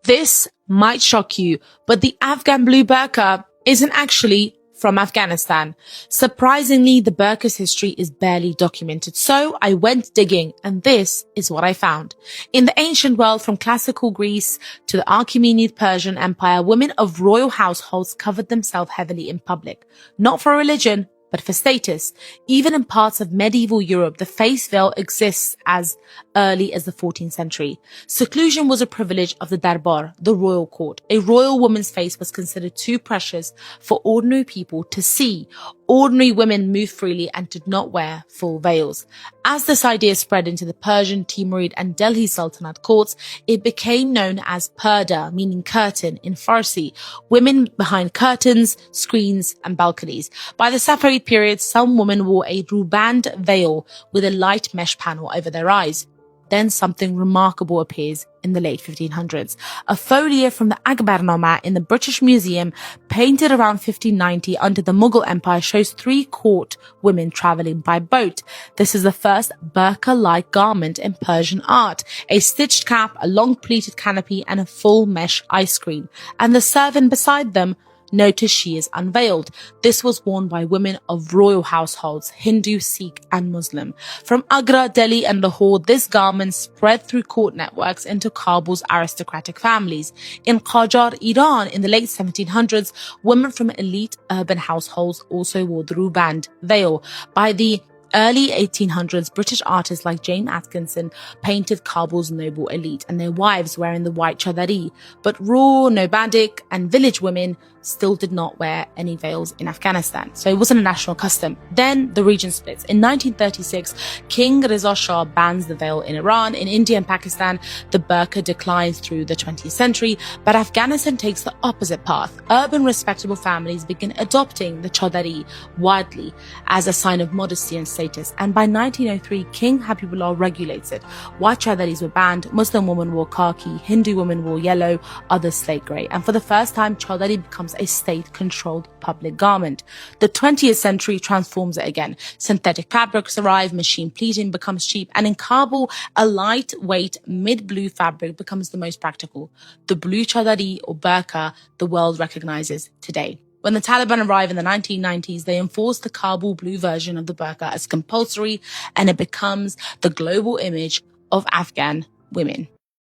This might shock you, but the Afghan blue burqa isn't actually from Afghanistan. Surprisingly, the burqa's history is barely documented, so I went digging, and this is what I found. In the ancient world, from classical Greece to the Achaemenid Persian Empire, women of royal households covered themselves heavily in public, not for religion, but for status. Even in parts of medieval Europe, the face veil exists as early as the 14th century. Seclusion was a privilege of the darbar, the royal court. A royal woman's face was considered too precious for ordinary people to see. Ordinary women moved freely and did not wear full veils. As this idea spread into the Persian, Timurid, and Delhi Sultanate courts, it became known as Purdah, meaning curtain in Farsi. Women behind curtains, screens, and balconies. By the Safavid period, some women wore a ruband veil with a light mesh panel over their eyes. Then something remarkable appears in the late 1500s. A folio from the Akbarnama in the British Museum, painted around 1590 under the Mughal Empire, shows 3 court women traveling by boat. This is the first burqa-like garment in Persian art. A stitched cap, a long pleated canopy, and a full mesh eye screen. And the servant beside them, notice she is unveiled. This was worn by women of royal households, Hindu, Sikh, and Muslim. From Agra, Delhi, and Lahore, this garment spread through court networks into Kabul's aristocratic families. In Qajar, Iran, in the late 1700s, women from elite urban households also wore the ruband veil. By the early 1800s, British artists like Jane Atkinson painted Kabul's noble elite and their wives wearing the white chadari, but raw, nomadic, and village women still did not wear any veils in Afghanistan, so it wasn't a national custom. Then the region splits. In 1936, King Reza Shah bans the veil in Iran. In India and Pakistan, the burqa declines through the 20th century, but Afghanistan takes the opposite path. Urban, respectable families begin adopting the chadari widely as a sign of modesty and status, and by 1903, King Habibullah regulates it. White chadaris were banned, Muslim women wore khaki, Hindu women wore yellow, others slate grey, and for the first time, chadari becomes a state-controlled public garment. The 20th century transforms it again. Synthetic fabrics arrive, machine pleating becomes cheap, and in Kabul, a lightweight mid-blue fabric becomes the most practical. The blue chadari or burqa the world recognizes today. When the Taliban arrive in the 1990s, they enforce the Kabul blue version of the burqa as compulsory, and it becomes the global image of Afghan women.